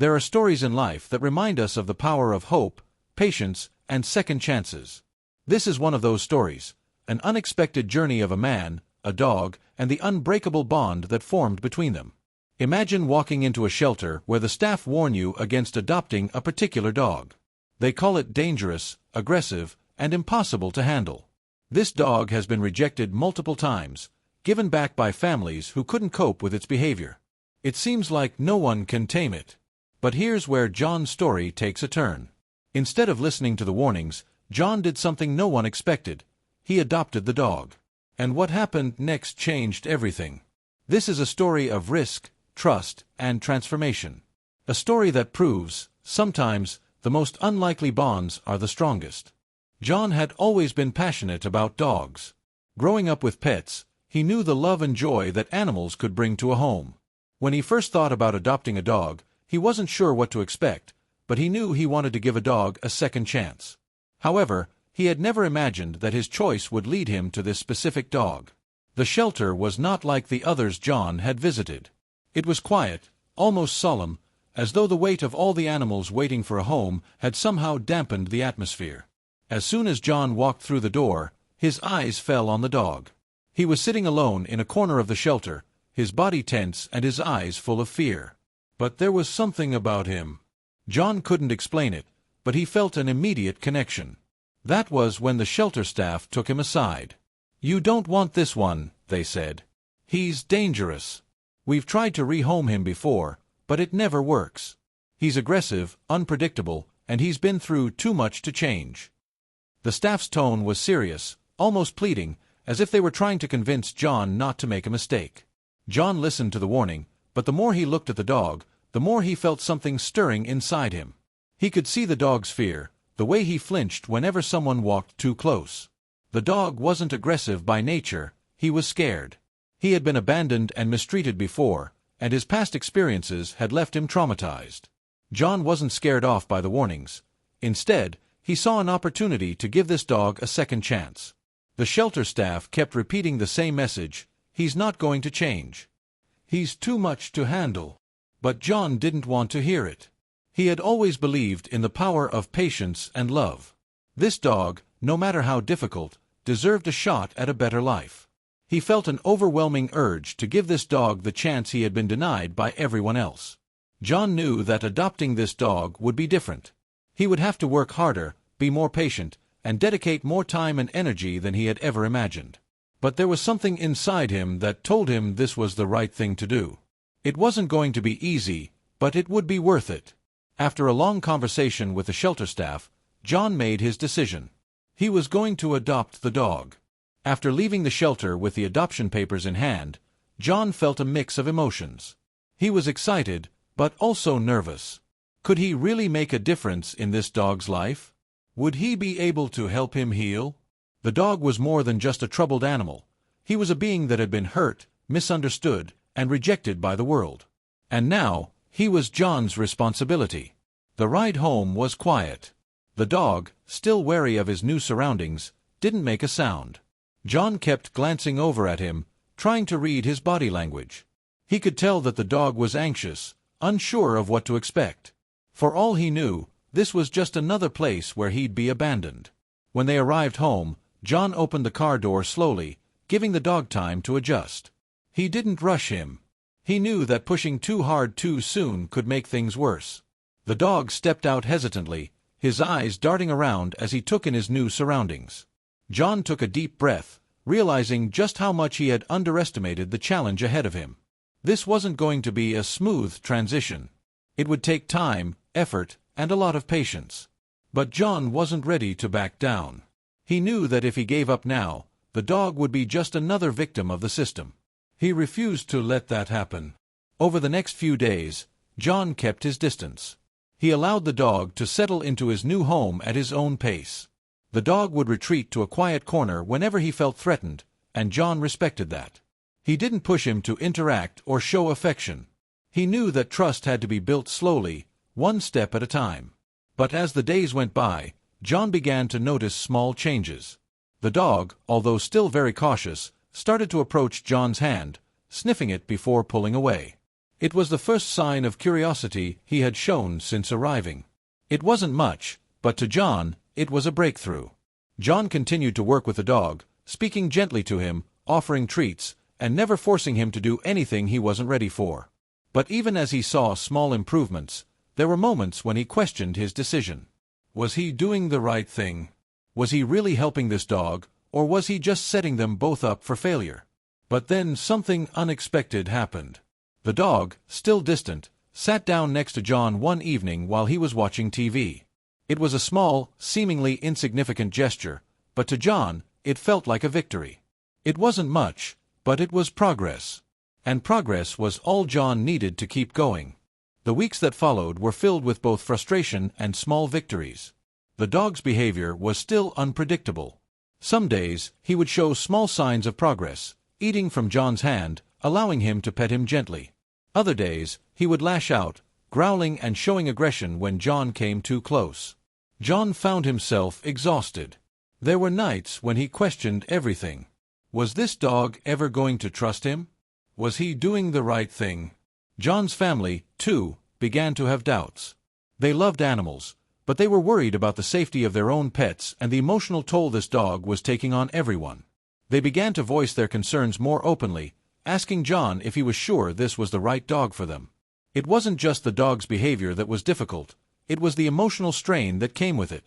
There are stories in life that remind us of the power of hope, patience, and second chances. This is one of those stories, an unexpected journey of a man, a dog, and the unbreakable bond that formed between them. Imagine walking into a shelter where the staff warn you against adopting a particular dog. They call it dangerous, aggressive, and impossible to handle. This dog has been rejected multiple times, given back by families who couldn't cope with its behavior. It seems like no one can tame it. But here's where John's story takes a turn. Instead of listening to the warnings, John did something no one expected. He adopted the dog. And what happened next changed everything. This is a story of risk, trust, and transformation. A story that proves, sometimes, the most unlikely bonds are the strongest. John had always been passionate about dogs. Growing up with pets, he knew the love and joy that animals could bring to a home. When he first thought about adopting a dog, he wasn't sure what to expect, but he knew he wanted to give a dog a second chance. However, he had never imagined that his choice would lead him to this specific dog. The shelter was not like the others John had visited. It was quiet, almost solemn, as though the weight of all the animals waiting for a home had somehow dampened the atmosphere. As soon as John walked through the door, his eyes fell on the dog. He was sitting alone in a corner of the shelter, his body tense and his eyes full of fear. But there was something about him. John couldn't explain it, but he felt an immediate connection. That was when the shelter staff took him aside. "You don't want this one," they said. "He's dangerous. We've tried to rehome him before, but it never works. He's aggressive, unpredictable, and he's been through too much to change." The staff's tone was serious, almost pleading, as if they were trying to convince John not to make a mistake. John listened to the warning, but the more he looked at the dog, the more he felt something stirring inside him. He could see the dog's fear, the way he flinched whenever someone walked too close. The dog wasn't aggressive by nature, he was scared. He had been abandoned and mistreated before, and his past experiences had left him traumatized. John wasn't scared off by the warnings. Instead, he saw an opportunity to give this dog a second chance. The shelter staff kept repeating the same message: "He's not going to change. He's too much to handle." But John didn't want to hear it. He had always believed in the power of patience and love. This dog, no matter how difficult, deserved a shot at a better life. He felt an overwhelming urge to give this dog the chance he had been denied by everyone else. John knew that adopting this dog would be different. He would have to work harder, be more patient, and dedicate more time and energy than he had ever imagined. But there was something inside him that told him this was the right thing to do. It wasn't going to be easy, but it would be worth it. After a long conversation with the shelter staff, John made his decision. He was going to adopt the dog. After leaving the shelter with the adoption papers in hand, John felt a mix of emotions. He was excited, but also nervous. Could he really make a difference in this dog's life? Would he be able to help him heal? The dog was more than just a troubled animal. He was a being that had been hurt, misunderstood, and rejected by the world. And now, he was John's responsibility. The ride home was quiet. The dog, still wary of his new surroundings, didn't make a sound. John kept glancing over at him, trying to read his body language. He could tell that the dog was anxious, unsure of what to expect. For all he knew, this was just another place where he'd be abandoned. When they arrived home, John opened the car door slowly, giving the dog time to adjust. He didn't rush him. He knew that pushing too hard too soon could make things worse. The dog stepped out hesitantly, his eyes darting around as he took in his new surroundings. John took a deep breath, realizing just how much he had underestimated the challenge ahead of him. This wasn't going to be a smooth transition. It would take time, effort, and a lot of patience. But John wasn't ready to back down. He knew that if he gave up now, the dog would be just another victim of the system. He refused to let that happen. Over the next few days, John kept his distance. He allowed the dog to settle into his new home at his own pace. The dog would retreat to a quiet corner whenever he felt threatened, and John respected that. He didn't push him to interact or show affection. He knew that trust had to be built slowly, one step at a time. But as the days went by, John began to notice small changes. The dog, although still very cautious, started to approach John's hand, sniffing it before pulling away. It was the first sign of curiosity he had shown since arriving. It wasn't much, but to John, it was a breakthrough. John continued to work with the dog, speaking gently to him, offering treats, and never forcing him to do anything he wasn't ready for. But even as he saw small improvements, there were moments when he questioned his decision. Was he doing the right thing? Was he really helping this dog, or was he just setting them both up for failure? But then something unexpected happened. The dog, still distant, sat down next to John one evening while he was watching TV. It was a small, seemingly insignificant gesture, but to John, it felt like a victory. It wasn't much, but it was progress. And progress was all John needed to keep going. The weeks that followed were filled with both frustration and small victories. The dog's behavior was still unpredictable. Some days, he would show small signs of progress, eating from John's hand, allowing him to pet him gently. Other days, he would lash out, growling and showing aggression when John came too close. John found himself exhausted. There were nights when he questioned everything. Was this dog ever going to trust him? Was he doing the right thing? John's family, too, began to have doubts. They loved animals, but they were worried about the safety of their own pets and the emotional toll this dog was taking on everyone. They began to voice their concerns more openly, asking John if he was sure this was the right dog for them. It wasn't just the dog's behavior that was difficult, it was the emotional strain that came with it.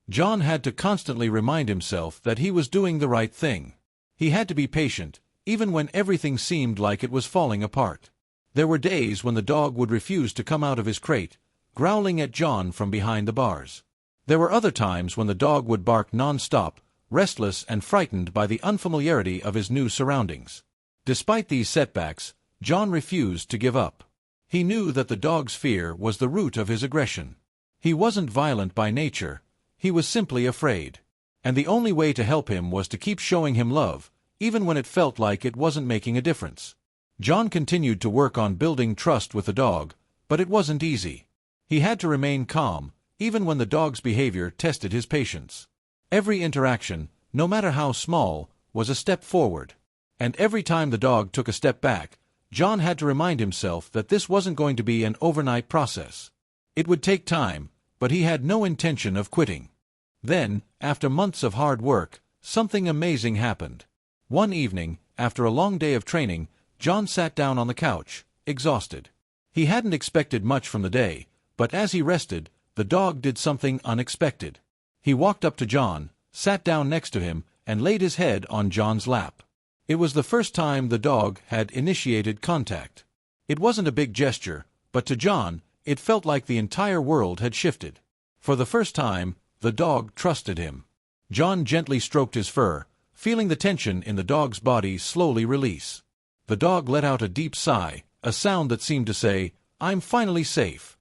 John had to constantly remind himself that he was doing the right thing. He had to be patient, even when everything seemed like it was falling apart. There were days when the dog would refuse to come out of his crate, growling at John from behind the bars. There were other times when the dog would bark non-stop, restless and frightened by the unfamiliarity of his new surroundings. Despite these setbacks, John refused to give up. He knew that the dog's fear was the root of his aggression. He wasn't violent by nature, he was simply afraid. And the only way to help him was to keep showing him love, even when it felt like it wasn't making a difference. John continued to work on building trust with the dog, but it wasn't easy. He had to remain calm, even when the dog's behavior tested his patience. Every interaction, no matter how small, was a step forward. And every time the dog took a step back, John had to remind himself that this wasn't going to be an overnight process. It would take time, but he had no intention of quitting. Then, after months of hard work, something amazing happened. One evening, after a long day of training, John sat down on the couch, exhausted. He hadn't expected much from the day, but as he rested, the dog did something unexpected. He walked up to John, sat down next to him, and laid his head on John's lap. It was the first time the dog had initiated contact. It wasn't a big gesture, but to John, it felt like the entire world had shifted. For the first time, the dog trusted him. John gently stroked his fur, feeling the tension in the dog's body slowly release. The dog let out a deep sigh, a sound that seemed to say, "I'm finally safe."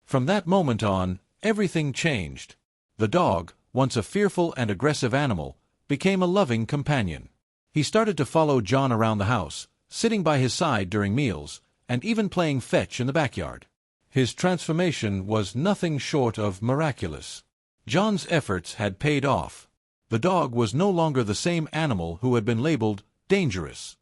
From that moment on, everything changed. The dog, once a fearful and aggressive animal, became a loving companion. He started to follow John around the house, sitting by his side during meals, and even playing fetch in the backyard. His transformation was nothing short of miraculous. John's efforts had paid off. The dog was no longer the same animal who had been labeled dangerous.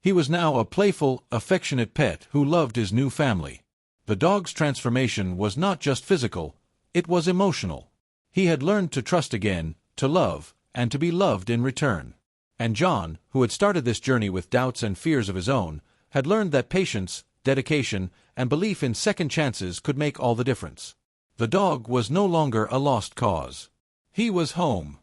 He was now a playful, affectionate pet who loved his new family. The dog's transformation was not just physical, it was emotional. He had learned to trust again, to love, and to be loved in return. And John, who had started this journey with doubts and fears of his own, had learned that patience, dedication, and belief in second chances could make all the difference. The dog was no longer a lost cause. He was home.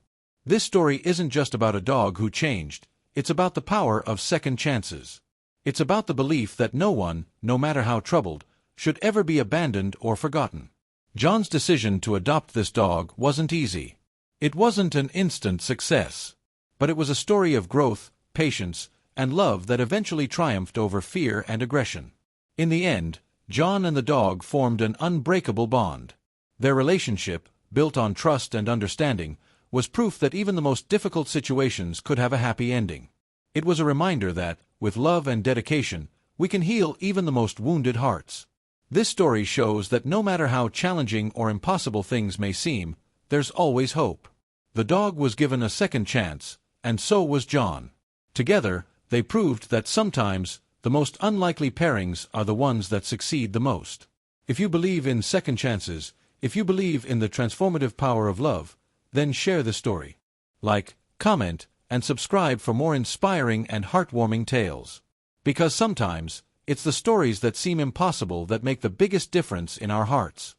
This story isn't just about a dog who changed, it's about the power of second chances. It's about the belief that no one, no matter how troubled, should ever be abandoned or forgotten. John's decision to adopt this dog wasn't easy. It wasn't an instant success. But it was a story of growth, patience, and love that eventually triumphed over fear and aggression. In the end, John and the dog formed an unbreakable bond. Their relationship, built on trust and understanding, was proof that even the most difficult situations could have a happy ending. It was a reminder that, with love and dedication, we can heal even the most wounded hearts. This story shows that no matter how challenging or impossible things may seem, there's always hope. The dog was given a second chance, and so was John. Together, they proved that sometimes, The most unlikely pairings are the ones that succeed the most. If you believe in second chances, if you believe in the transformative power of love, then share the story. Like, comment, and subscribe for more inspiring and heartwarming tales. Because sometimes, it's the stories that seem impossible that make the biggest difference in our hearts.